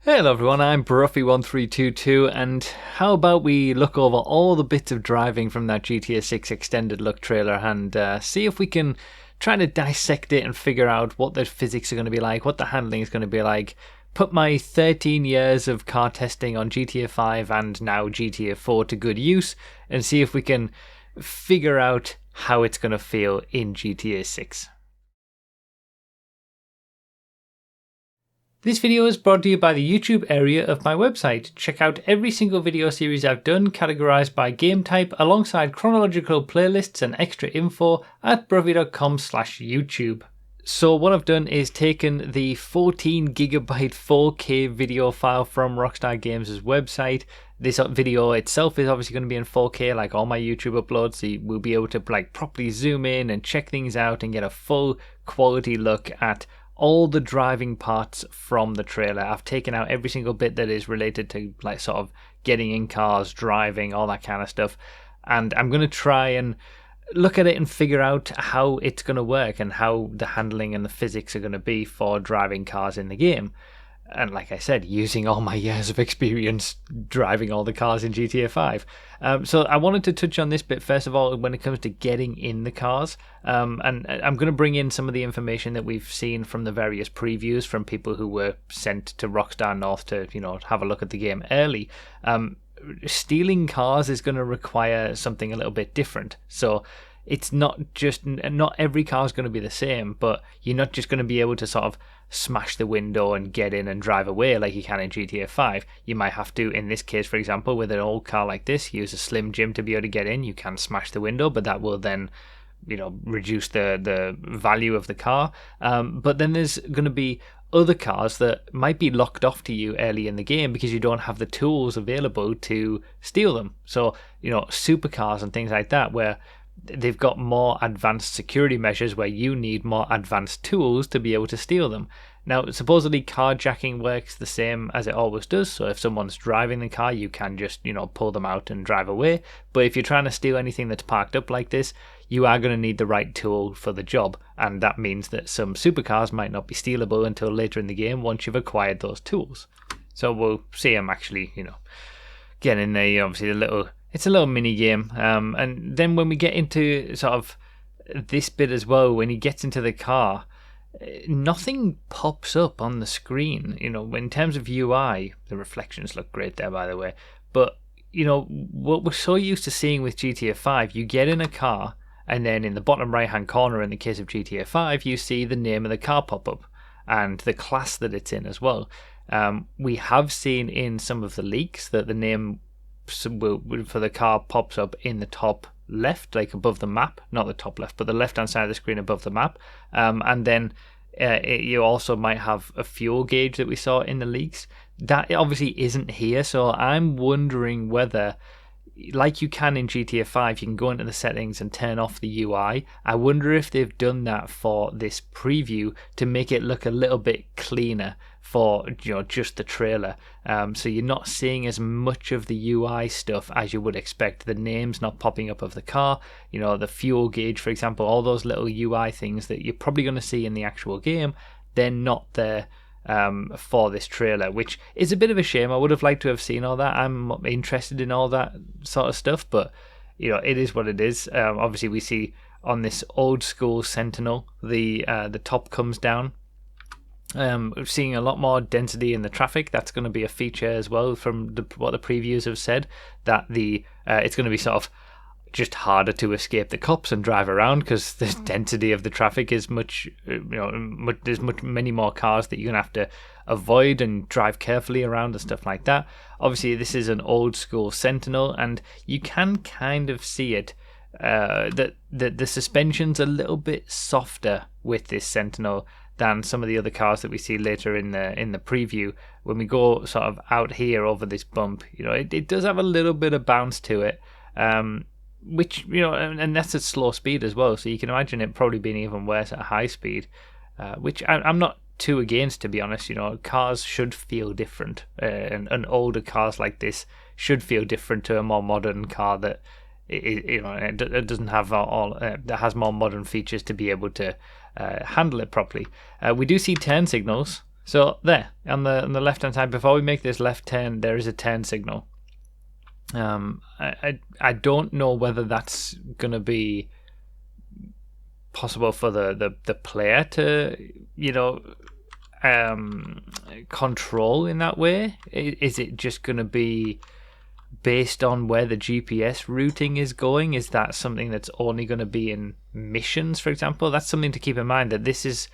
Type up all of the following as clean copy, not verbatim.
Hello everyone, I'm Bruffy1322, and how about we look over all the bits of driving from that GTA 6 extended look trailer and see if we can try to dissect it and figure out what the physics are going to be like, what the handling is going to be like, put my 13 years of car testing on GTA 5 and now GTA 4 to good use, and see if we can figure out how it's going to feel in GTA 6. This video is brought to you by the YouTube area of my website. Check out every single video series I've done categorized by game type alongside chronological playlists and extra info at bruffy.com/YouTube. So what I've done is taken the 14GB 4K video file from Rockstar Games' website. This video itself is obviously going to be in 4K like all my YouTube uploads, so we'll be able to properly zoom in and check things out and get a full quality look at all the driving parts from the trailer. I've taken out every single bit that is related to sort of getting in cars, driving, all that kind of stuff, and I'm going to try and look at it and figure out how it's going to work and how the handling and the physics are going to be for driving cars in the game. And like I said, using all my years of experience driving all the cars in GTA 5. So I wanted to touch on this bit first of all when it comes to getting in the cars. And I'm going to bring in some of the information that we've seen from the various previews from people who were sent to Rockstar North to, have a look at the game early. Stealing cars is going to require something a little bit different. So it's not every car is going to be the same, but you're not just going to be able to sort of smash the window and get in and drive away like you can in GTA 5. You might have to, in this case, for example, with an old car like this, use a Slim Jim to be able to get in. You can smash the window, but that will then, reduce the value of the car. But then there's going to be other cars that might be locked off to you early in the game because you don't have the tools available to steal them. So, supercars and things like that, where they've got more advanced security measures where you need more advanced tools to be able to steal them. Now, supposedly carjacking works the same as it always does. So if someone's driving the car, you can just, pull them out and drive away. But if you're trying to steal anything that's parked up like this, you are going to need the right tool for the job. And that means that some supercars might not be stealable until later in the game once you've acquired those tools. So we'll see them actually, getting in there. Obviously, it's a little mini game, and then when we get into sort of this bit as well, when he gets into the car, nothing pops up on the screen. In terms of UI, the reflections look great there, by the way. But what we're so used to seeing with GTA 5, you get in a car, and then in the bottom right-hand corner, in the case of GTA 5, you see the name of the car pop up and the class that it's in as well. We have seen in some of the leaks that the name for the car pops up in the top left, like above the map, not the top left, but the left hand side of the screen above the map. And then you also might have a fuel gauge that we saw in the leaks. That obviously isn't here, so I'm wondering whether, like you can in GTA 5, you can go into the settings and turn off the UI. I wonder if they've done that for this preview to make it look a little bit cleaner for just the trailer. So you're not seeing as much of the UI stuff as you would expect. The names not popping up of the car, the fuel gauge, for example, all those little UI things that you're probably going to see in the actual game, they're not there for this trailer, which is a bit of a shame. I would have liked to have seen all that. I'm interested in all that sort of stuff, but it is what it is. Obviously we see on this old school Sentinel, the top comes down. We're seeing a lot more density in the traffic. That's going to be a feature as well from what the previews have said, that it's going to be sort of just harder to escape the cops and drive around because the density of the traffic is much, there's many more cars that you're going to have to avoid and drive carefully around and stuff like that. Obviously, this is an old school Sentinel, and you can kind of see it, that the suspension's a little bit softer with this Sentinel than some of the other cars that we see later in the preview. When we go sort of out here over this bump, it does have a little bit of bounce to it, which, and that's at slow speed as well, so you can imagine it probably being even worse at high speed, which I'm not too against, to be honest. Cars should feel different, and older cars like this should feel different to a more modern car that it doesn't have that has more modern features to be able to handle it properly. We do see turn signals So there, on the left-hand side, before we make this left turn, there is a turn signal. I don't know whether that's going to be possible for the player to, control in that way. Is it just going to be based on where the GPS routing is going? Is that something that's only going to be in missions, for example? That's something to keep in mind, that this is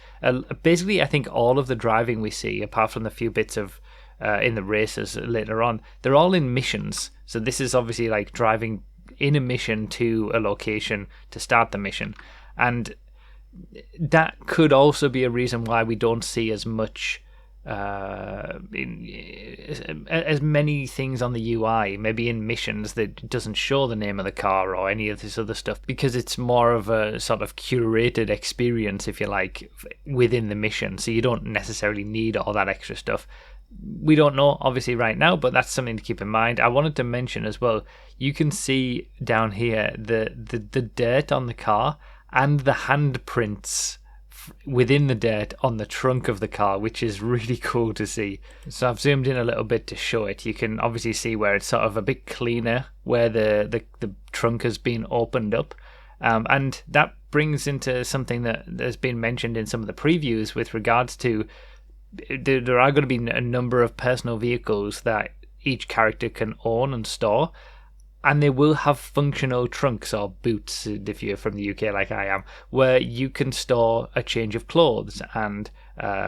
basically, I think all of the driving we see, apart from the few bits of in the races later on, they're all in missions. So this is obviously like driving in a mission to a location to start the mission. And that could also be a reason why we don't see as much as many things on the UI, maybe in missions, that doesn't show the name of the car or any of this other stuff, because it's more of a sort of curated experience, if you like, within the mission. So you don't necessarily need all that extra stuff. We don't know, obviously, right now, but that's something to keep in mind. I wanted to mention as well, you can see down here the dirt on the car and the handprints within the dirt on the trunk of the car, which is really cool to see. So I've zoomed in a little bit to show it. You can obviously see where it's sort of a bit cleaner, where the trunk has been opened up. And that brings into something that has been mentioned in some of the previews with regards to there are going to be a number of personal vehicles that each character can own and store, and they will have functional trunks or boots, if you're from the UK like I am, where you can store a change of clothes and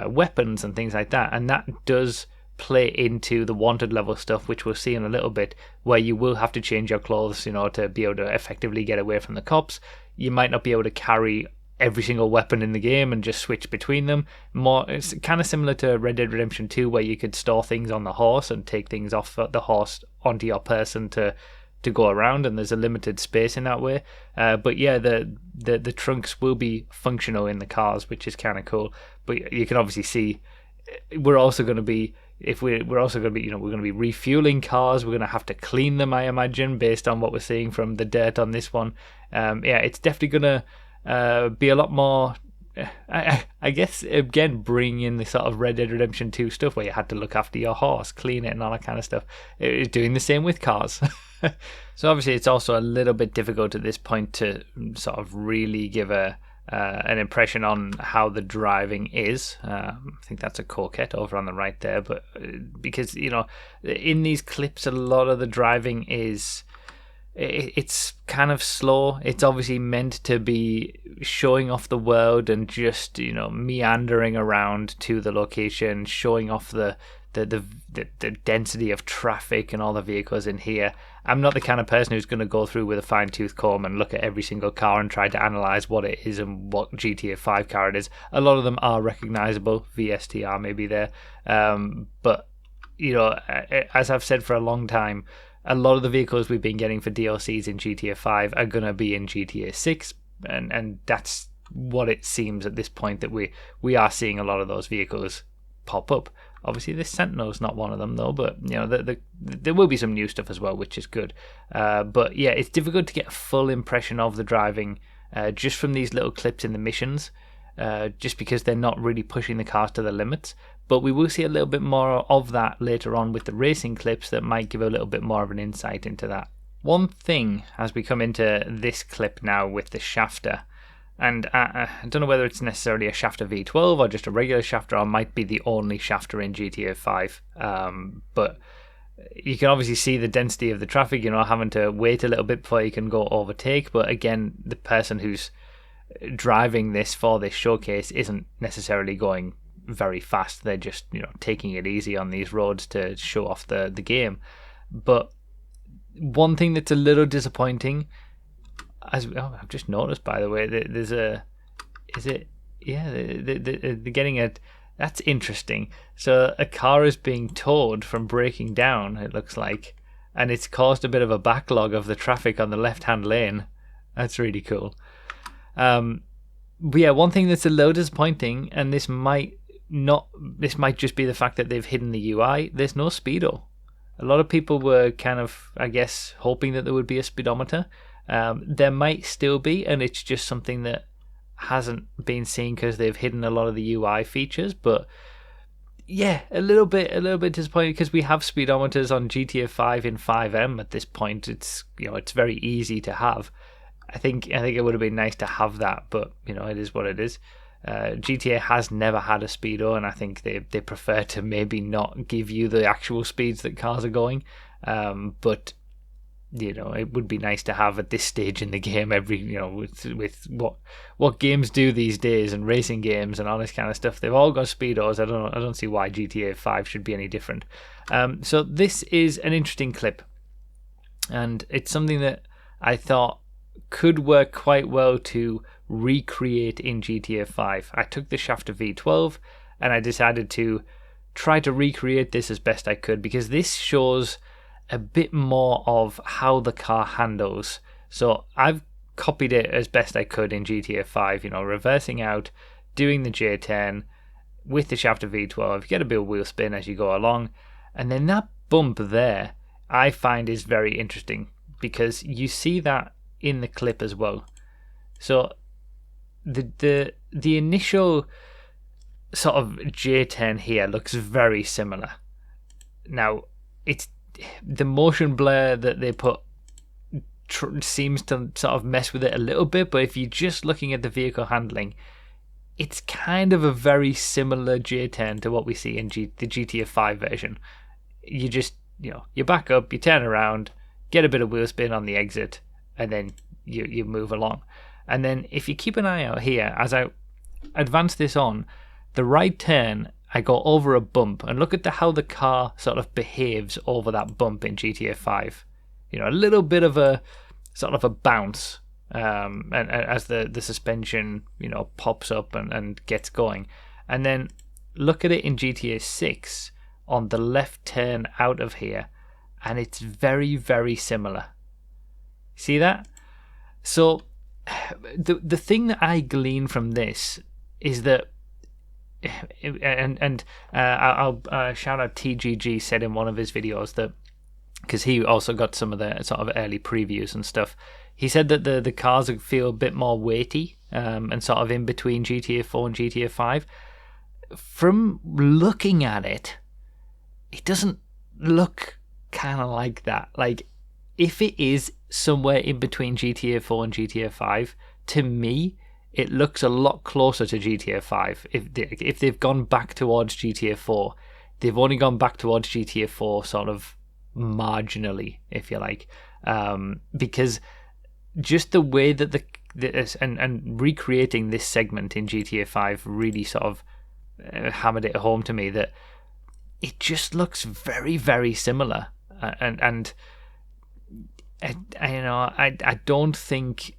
weapons and things like that. And that does play into the wanted level stuff, which we'll see in a little bit, where you will have to change your clothes, to be able to effectively get away from the cops. You might not be able to carry every single weapon in the game and just switch between them. It's kind of similar to Red Dead Redemption 2, where you could store things on the horse and take things off the horse onto your person to go around, and there's a limited space in that way. But yeah, the trunks will be functional in the cars, which is kind of cool. But you can obviously see we're also going to be we're going to be refueling cars. We're going to have to clean them, I imagine, based on what we're seeing from the dirt on this one. It's definitely going to be a lot more. I guess, again, bring in the sort of Red Dead Redemption 2 stuff where you had to look after your horse, clean it and all that kind of stuff. It's doing the same with cars. So obviously it's also a little bit difficult at this point to sort of really give an impression on how the driving is. I think that's a Coquette over on the right there, but because, in these clips, a lot of the driving is... it's kind of slow. It's obviously meant to be showing off the world and just, meandering around to the location, showing off the density of traffic and all the vehicles in here. I'm not the kind of person who's going to go through with a fine-tooth comb and look at every single car and try to analyze what it is and what GTA 5 car it is. A lot of them are recognizable. VSTR maybe there. But, as I've said for a long time, a lot of the vehicles we've been getting for DLCs in GTA 5 are going to be in GTA 6, and that's what it seems at this point, that we are seeing a lot of those vehicles pop up. Obviously, this Sentinel's not one of them, though, but there will be some new stuff as well, which is good. But yeah, it's difficult to get a full impression of the driving just from these little clips in the missions, just because they're not really pushing the cars to the limits. But we will see a little bit more of that later on with the racing clips that might give a little bit more of an insight into that. One thing as we come into this clip now with the shafter, and I don't know whether it's necessarily a shafter V12 or just a regular shafter, or might be the only shafter in GTA 5, but you can obviously see the density of the traffic, having to wait a little bit before you can go overtake. But again, the person who's driving this for this showcase isn't necessarily going very fast. They're just taking it easy on these roads to show off the game. But one thing that's a little disappointing, I've just noticed, by the way, that there's they're getting that's interesting. So a car is being towed from breaking down, it looks like, and it's caused a bit of a backlog of the traffic on the left-hand lane. That's really cool. But yeah, one thing that's a little disappointing, and this might just be the fact that they've hidden the UI. There's no speedo. A lot of people were kind of, I guess, hoping that there would be a speedometer. There might still be, and it's just something that hasn't been seen because they've hidden a lot of the UI features. But Yeah, a little bit disappointed because we have speedometers on GTA 5 in 5M at this point. It's it's very easy to have. I think it would have been nice to have that, but it is what it is. GTA has never had a speedo, and I think they prefer to maybe not give you the actual speeds that cars are going. But it would be nice to have at this stage in the game. With what games do these days, and racing games and all this kind of stuff, they've all got speedos. I don't see why GTA 5 should be any different. So this is an interesting clip, and it's something that I thought could work quite well to recreate in GTA 5. I took the Shafter V12 and I decided to try to recreate this as best I could, because this shows a bit more of how the car handles. So I've copied it as best I could in GTA 5, reversing out, doing the J10 with the Shafter V12, get a bit of wheel spin as you go along, and then that bump there I find is very interesting because you see that in the clip as well. So the initial sort of J10 here looks very similar. Now, it's the motion blur that they put seems to sort of mess with it a little bit, but if you're just looking at the vehicle handling, it's kind of a very similar J10 to what we see in the GTA 5 version. You just, you back up, you turn around, get a bit of wheel spin on the exit, and then you move along. And then if you keep an eye out here, as I advance this on, the right turn, I go over a bump, and look at how the car sort of behaves over that bump in GTA 5. A little bit of a sort of a bounce, and as the suspension pops up and gets going. And then look at it in GTA 6 on the left turn out of here, and it's very, very similar. See that? So the thing that I glean from this is that, and I'll shout out TGG said in one of his videos that, because he also got some of the sort of early previews and stuff, he said that the cars feel a bit more weighty, and sort of in between GTA 4 and GTA 5. From looking at it, it doesn't look kind of like that. Like, if it is somewhere in between GTA 4 and GTA 5, to me, it looks a lot closer to GTA 5. If they've gone back towards GTA 4, they've only gone back towards GTA 4 sort of marginally, if you like, because just the way that and recreating this segment in GTA 5 really sort of hammered it home to me that it just looks very, very similar, and I don't think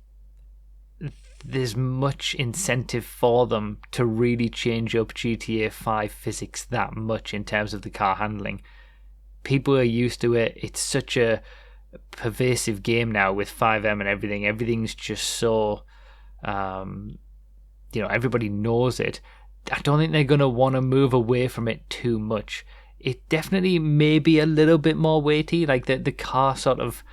there's much incentive for them to really change up GTA 5 physics that much in terms of the car handling. People are used to it. It's such a pervasive game now with 5M and everything. Everything's just so, everybody knows it. I don't think they're going to want to move away from it too much. It definitely may be a little bit more weighty, like the car sort of,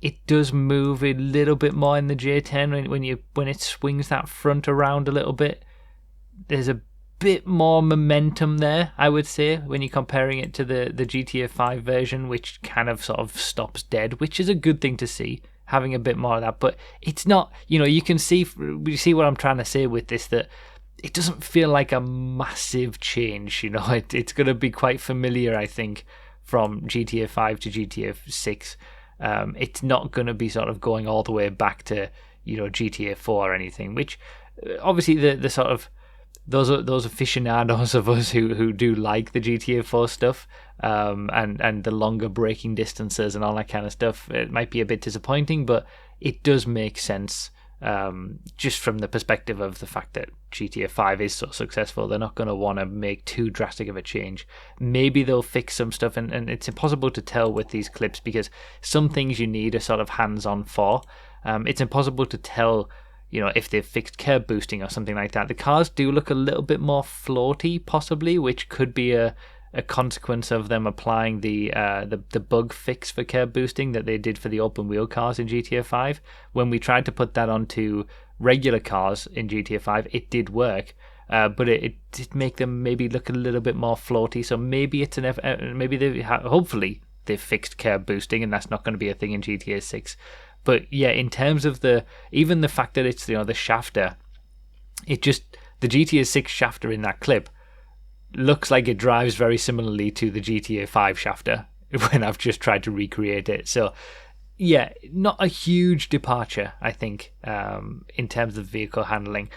it does move a little bit more in the J10 when it swings that front around a little bit. There's a bit more momentum there, I would say, when you're comparing it to the GTA 5 version, which kind of sort of stops dead, which is a good thing to see, having a bit more of that. But it's not, you can see what I'm trying to say with this, that it doesn't feel like a massive change. It's going to be quite familiar, I think, from GTA 5 to GTA 6. It's not going to be sort of going all the way back to GTA 4 or anything, which obviously the sort of those aficionados of us who do like the GTA 4 stuff, and the longer braking distances and all that kind of stuff, it might be a bit disappointing, but it does make sense, just from the perspective of the fact that GTA 5 is so successful. They're not going to want to make too drastic of a change. Maybe they'll fix some stuff, and it's impossible to tell with these clips because some things you need a sort of hands-on for. It's impossible to tell, if they've fixed curb boosting or something like that. The cars do look a little bit more floaty, possibly, which could be a consequence of them applying the bug fix for curb boosting that they did for the open wheel cars in GTA 5. When we tried to put that onto regular cars in GTA 5, it did work, but it did make them maybe look a little bit more floaty. So maybe it's hopefully they've fixed curb boosting, and that's not going to be a thing in GTA 6. But yeah, in terms of even the fact that it's the shafter, the GTA 6 shafter in that clip looks like it drives very similarly to the GTA 5 shafter when I've just tried to recreate it. So yeah, not a huge departure, I think, in terms of vehicle handling.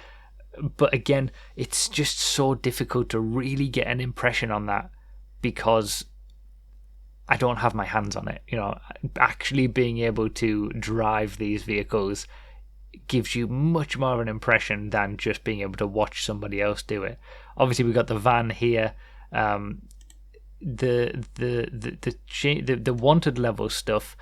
But again, it's just so difficult to really get an impression on that because I don't have my hands on it. Actually being able to drive these vehicles gives you much more of an impression than just being able to watch somebody else do it. Obviously, we've got the van here. The wanted level stuff.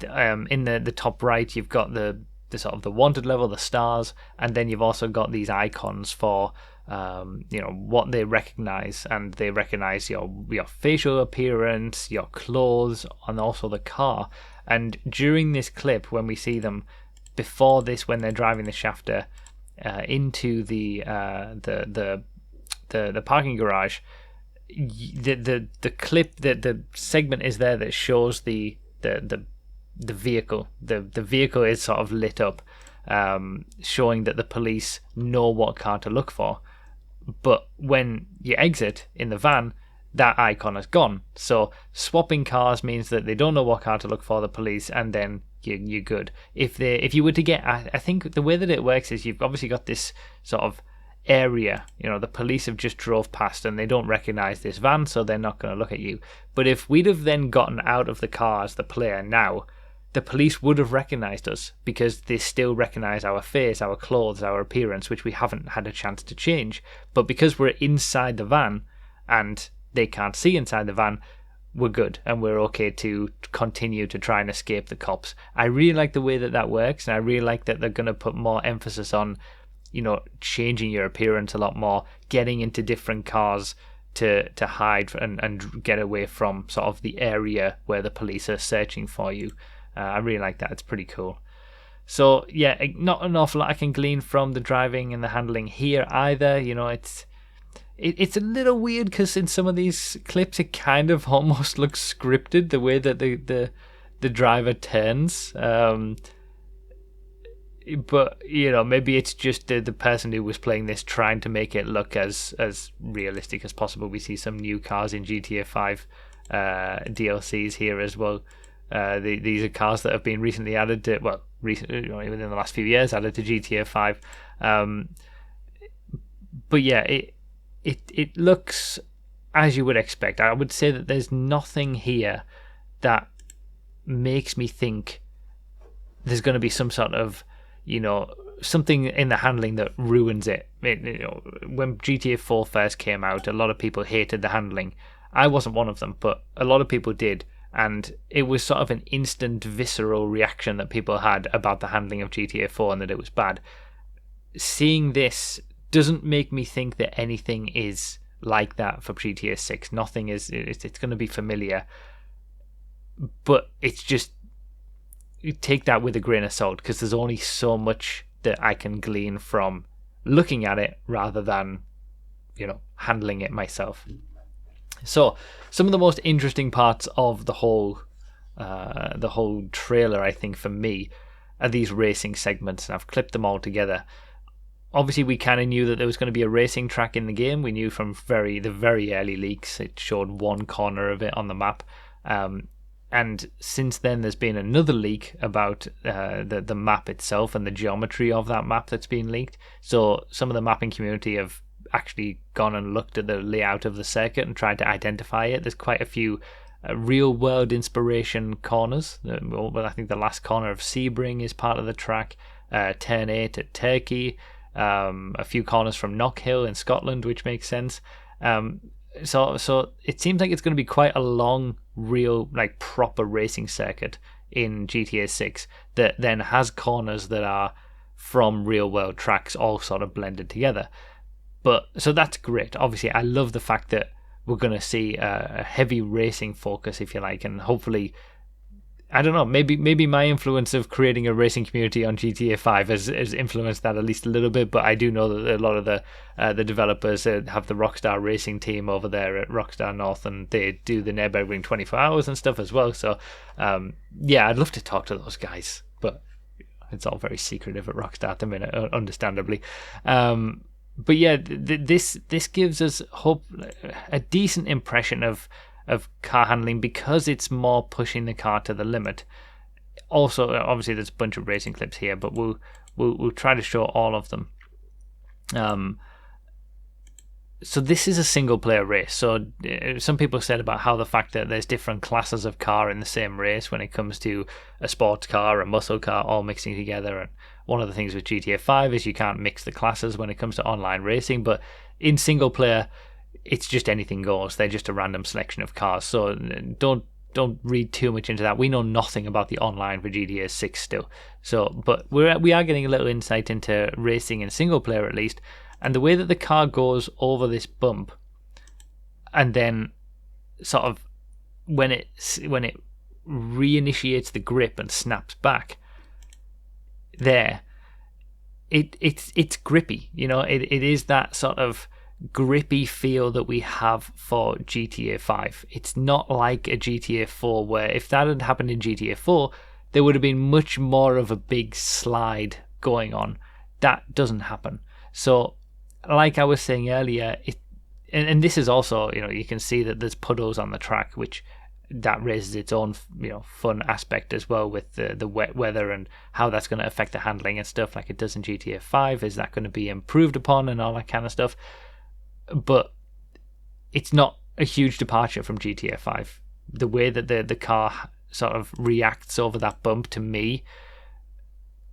In the top right, you've got the sort of the wanted level, the stars, and then you've also got these icons for what they recognize, and they recognize your facial appearance, your clothes, and also the car. And during this clip, when we see them before this, when they're driving the shafter into the parking garage, the clip, the segment is there that shows the vehicle. The vehicle is sort of lit up, showing that the police know what car to look for. But when you exit in the van, that icon is gone. So swapping cars means that they don't know what car to look for, the police, and then you're good. If you were to get, I think the way that it works is you've obviously got this sort of area, the police have just drove past and they don't recognize this van, so they're not going to look at you. But if we'd have then gotten out of the car as the player now, the police would have recognized us because they still recognize our face, our clothes, our appearance, which we haven't had a chance to change. But because we're inside the van and they can't see inside the van, we're good and we're okay to continue to try and escape the cops. I really like the way that works, and I really like that they're going to put more emphasis on, changing your appearance a lot more, getting into different cars to hide and get away from sort of the area where the police are searching for you. I really like that. It's pretty cool. So yeah, not an awful lot I can glean from the driving and the handling here either. It's a little weird because in some of these clips it kind of almost looks scripted, the way that the driver turns. But maybe it's just the person who was playing this trying to make it look as realistic as possible. We see some new cars in GTA 5 DLCs here as well. These are cars that have been recently added to, within the last few years, added to GTA 5. But yeah, it looks as you would expect. I would say that there's nothing here that makes me think there's going to be some sort of, something in the handling that ruins it. When GTA 4 first came out, a lot of people hated the handling. I wasn't one of them, but a lot of people did. And it was sort of an instant, visceral reaction that people had about the handling of GTA 4 and that it was bad. Seeing this doesn't make me think that anything is like that for GTA 6. Nothing is. It's going to be familiar. But it's just, you take that with a grain of salt because there's only so much that I can glean from looking at it rather than, handling it myself. So, some of the most interesting parts of the whole trailer, I think, for me, are these racing segments, and I've clipped them all together. Obviously, we kind of knew that there was going to be a racing track in the game. We knew from the very early leaks. It showed one corner of it on the map, and since then, there's been another leak about the map itself and the geometry of that map that's been leaked. So, some of the mapping community have actually gone and looked at the layout of the circuit and tried to identify it. There's quite a few real world inspiration corners. I think the last corner of Sebring is part of the track. Turn 8 at Turkey. A few corners from Knockhill in Scotland, which makes sense. So it seems like it's going to be quite a long, real, proper racing circuit in GTA 6 that then has corners that are from real world tracks all sort of blended together. But so that's great. Obviously, I love the fact that we're going to see a heavy racing focus, if you like, and hopefully I don't know, maybe my influence of creating a racing community on GTA 5 has influenced that at least a little bit, but I do know that a lot of the developers have the Rockstar Racing team over there at Rockstar North, and they do the Nürburgring 24 hours and stuff as well. So yeah, I'd love to talk to those guys, but it's all very secretive at Rockstar at the minute, understandably. But yeah, this gives us hope, a decent impression of car handling, because it's more pushing the car to the limit. Also, obviously, there's a bunch of racing clips here, but we'll try to show all of them. So this is a single player race. So some people said about how the fact that there's different classes of car in the same race when it comes to a sports car, a muscle car, all mixing together. And one of the things with GTA 5 is you can't mix the classes when it comes to online racing, but in single player, it's just anything goes. They're just a random selection of cars. So don't read too much into that. We know nothing about the online for GTA 6 still. So, but we are getting a little insight into racing in single player at least, and the way that the car goes over this bump, and then sort of when it reinitiates the grip and snaps back, there, it's grippy. You know, it is that sort of grippy feel that we have for GTA 5. It's not like a GTA 4 where if that had happened in GTA 4, there would have been much more of a big slide going on. That doesn't happen. So like I was saying earlier, and this is also, you know, you can see that there's puddles on the track, which that raises its own, you know, fun aspect as well with the wet weather and how that's going to affect the handling and stuff like it does in GTA 5. Is that going to be improved upon and all that kind of stuff? But it's not a huge departure from GTA 5. The way that the car sort of reacts over that bump, to me,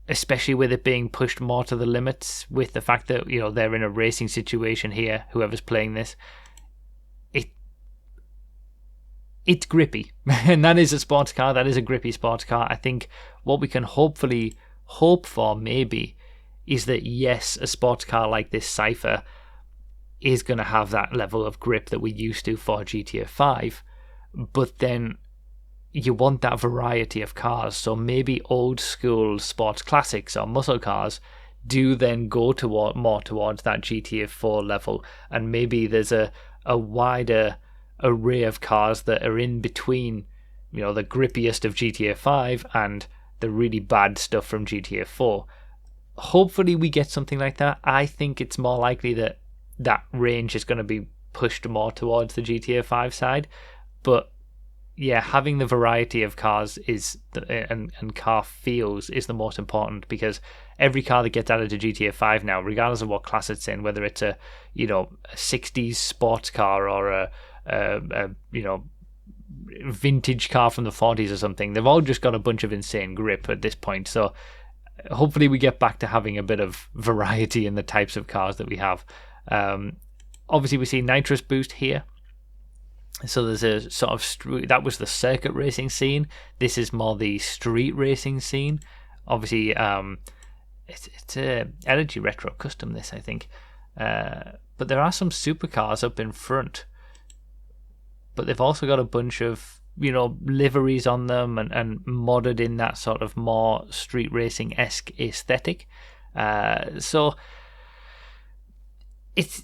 especially with it being pushed more to the limits, with the fact that, you know, they're in a racing situation here, whoever's playing this, it's grippy. And that is a sports car. That is a grippy sports car. I think what we can hopefully hope for maybe is that, yes, a sports car like this Cypher is going to have that level of grip that we used to for GTA 5, but then you want that variety of cars. So maybe old school sports classics or muscle cars do then go more towards that GTA 4 level, and maybe there's a wider array of cars that are in between, you know, the grippiest of GTA 5 and the really bad stuff from GTA 4. Hopefully we get something like that. I think it's more likely that range is going to be pushed more towards the GTA 5 side, but yeah, having the variety of cars and car feels is the most important, because every car that gets added to GTA 5 now, regardless of what class it's in, whether it's a 60s sports car or a vintage car from the 40s or something, they've all just got a bunch of insane grip at this point. So hopefully we get back to having a bit of variety in the types of cars that we have. Obviously we see nitrous boost here. So there's a sort of that was the circuit racing scene. This is more the street racing scene. Obviously, it's a Energy Retro Custom, this, I think. But there are some supercars up in front. But they've also got a bunch of, liveries on them and modded in that sort of more street racing-esque aesthetic. So it's...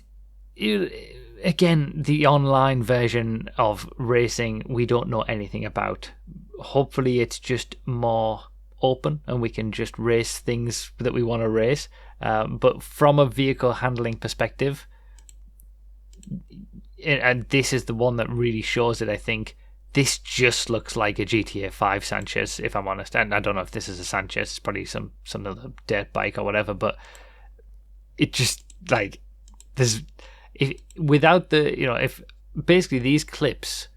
Again, the online version of racing, we don't know anything about. Hopefully it's just more open and we can just race things that we want to race. But from a vehicle handling perspective, and this is the one that really shows it, I think, this just looks like a GTA 5 Sanchez, if I'm honest. And I don't know if this is a Sanchez, it's probably some other dirt bike or whatever, but it just, like, there's... without the, if basically these clips,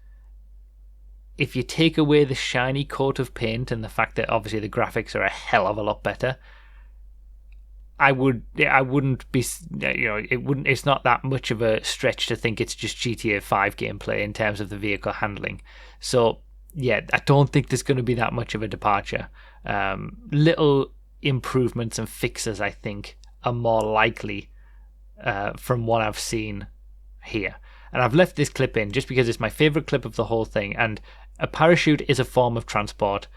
if you take away the shiny coat of paint and the fact that obviously the graphics are a hell of a lot better, I wouldn't be, it's not that much of a stretch to think it's just GTA 5 gameplay in terms of the vehicle handling. So yeah, I don't think there's going to be that much of a departure. Little improvements and fixes, I think, are more likely from what I've seen here. And I've left this clip in just because it's my favorite clip of the whole thing, and a parachute is a form of transport.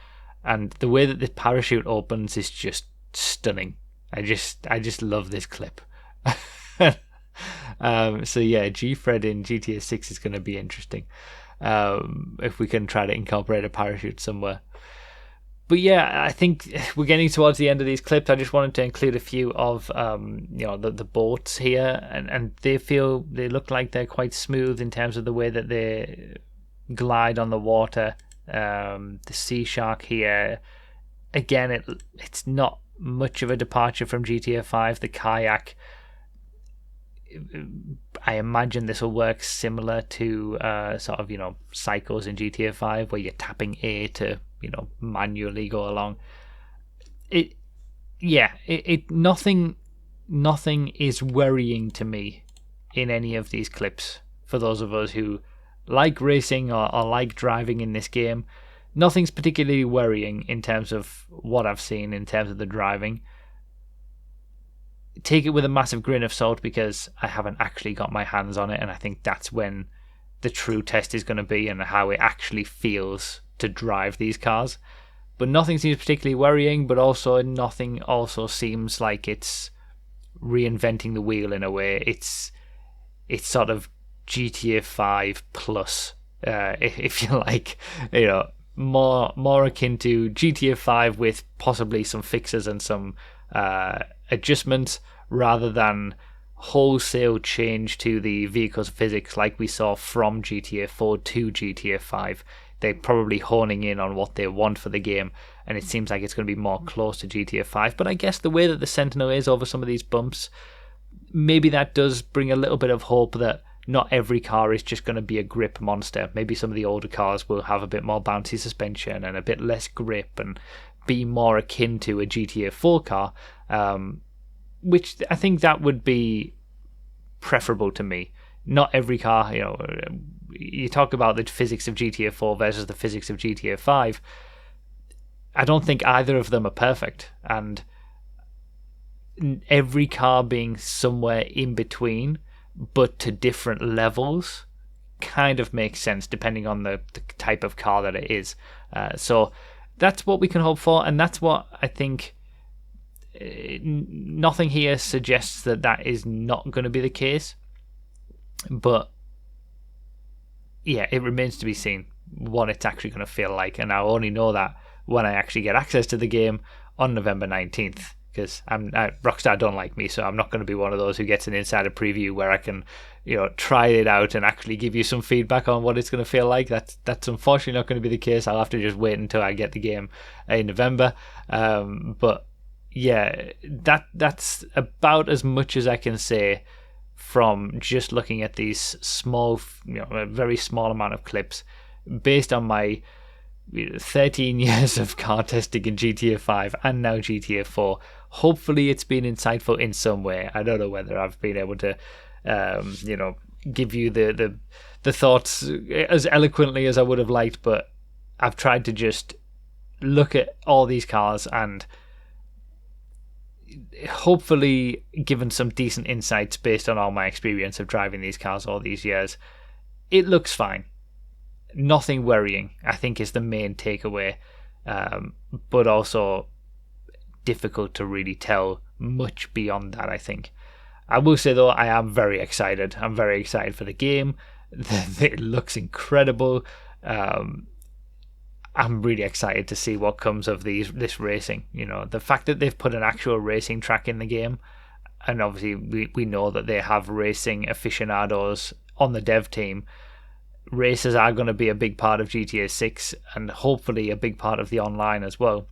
and the way that the parachute opens is just stunning. I just love this clip. So yeah, G-Fred in GTA 6 is going to be interesting, if we can try to incorporate a parachute somewhere. But yeah, I think we're getting towards the end of these clips. I just wanted to include a few of the boats here, and they look like they're quite smooth in terms of the way that they glide on the water. The Sea Shark here, again, it's not much of a departure from GTA 5. The kayak, I imagine this will work similar to cycles in GTA 5, where you're tapping A to manually go along. Nothing is worrying to me in any of these clips. For those of us who like racing or like driving in this game, nothing's particularly worrying in terms of what I've seen in terms of the driving. Take it with a massive grain of salt, because I haven't actually got my hands on it, and I think that's when the true test is going to be, and how it actually feels to drive these cars. But nothing seems particularly worrying, but also nothing also seems like it's reinventing the wheel in a way. It's sort of GTA 5 plus, if you like, more akin to GTA 5 with possibly some fixes and some adjustments, rather than wholesale change to the vehicle's physics like we saw from GTA 4 to GTA 5. They're probably honing in on what they want for the game, and it seems like it's going to be more close to GTA 5. But I guess the way that the Sentinel is over some of these bumps, maybe that does bring a little bit of hope that not every car is just going to be a grip monster. Maybe some of the older cars will have a bit more bouncy suspension and a bit less grip and be more akin to a GTA 4 car, which I think that would be preferable to me. Not every car, you talk about the physics of GTA 4 versus the physics of GTA 5. I don't think either of them are perfect, and every car being somewhere in between, but to different levels, kind of makes sense depending on the type of car that it is. So that's what we can hope for, and that's what I think. Nothing here suggests that is not going to be the case, but yeah, it remains to be seen what it's actually going to feel like, and I'll only know that when I actually get access to the game on November 19th, because Rockstar don't like me, so I'm not going to be one of those who gets an insider preview where I can try it out and actually give you some feedback on what it's going to feel like. That's unfortunately not going to be the case. I'll have to just wait until I get the game in November, but yeah, that's about as much as I can say from just looking at these small, a very small amount of clips, based on my 13 years of car testing in GTA 5 and now GTA 4. Hopefully it's been insightful in some way. I don't know whether I've been able to give you the thoughts as eloquently as I would have liked, but I've tried to just look at all these cars and hopefully given some decent insights based on all my experience of driving these cars all these years. It looks fine. Nothing worrying, I think, is the main takeaway, but also difficult to really tell much beyond that, I think. I will say, though, I am very excited. I'm very excited for the game. It looks incredible. I'm really excited to see what comes of this racing. The fact that they've put an actual racing track in the game, and obviously we know that they have racing aficionados on the dev team. Races are going to be a big part of GTA 6 and hopefully a big part of the online as well.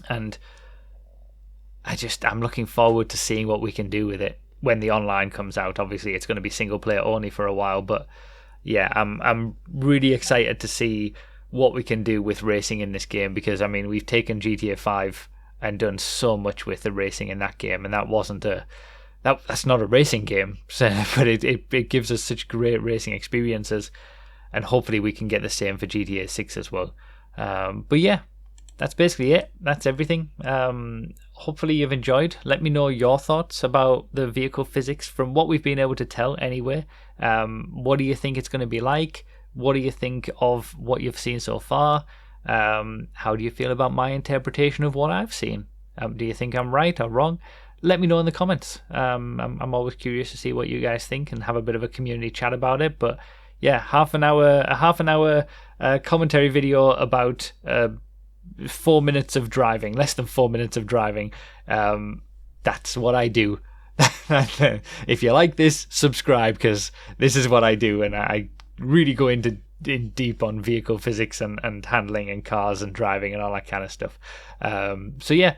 And I'm looking forward to seeing what we can do with it when the online comes out. Obviously, it's going to be single player only for a while, but yeah, I'm really excited to see what we can do with racing in this game, because we've taken GTA 5 and done so much with the racing in that game, and that's not a racing game, but it gives us such great racing experiences, and hopefully we can get the same for GTA 6 as well. But yeah, that's basically it. That's everything. Hopefully you've enjoyed. Let me know your thoughts about the vehicle physics from what we've been able to tell anyway. What do you think it's going to be like? What do you think of what you've seen so far? How do you feel about my interpretation of what I've seen? Do you think I'm right or wrong? Let me know in the comments. I'm always curious to see what you guys think and have a bit of a community chat about it. But yeah, a half an hour commentary video about 4 minutes of driving, less than 4 minutes of driving. That's what I do. If you like this, subscribe, because this is what I do, and I really go in deep on vehicle physics and handling and cars and driving and all that kind of stuff. So yeah,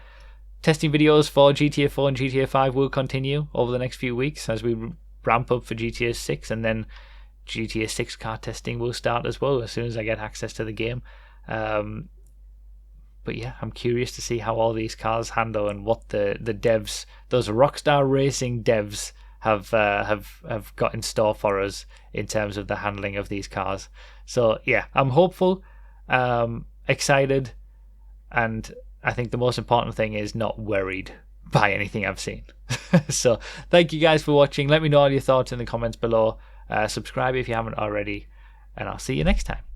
testing videos for GTA 4 and GTA 5 will continue over the next few weeks as we ramp up for GTA 6, and then GTA 6 car testing will start as well as soon as I get access to the game. But yeah, I'm curious to see how all these cars handle and what the devs, those Rockstar Racing devs, have got in store for us in terms of the handling of these cars. So yeah, I'm hopeful, excited, and I think the most important thing is not worried by anything I've seen. So thank you guys for watching. Let me know all your thoughts in the comments below. Subscribe if you haven't already, and I'll see you next time.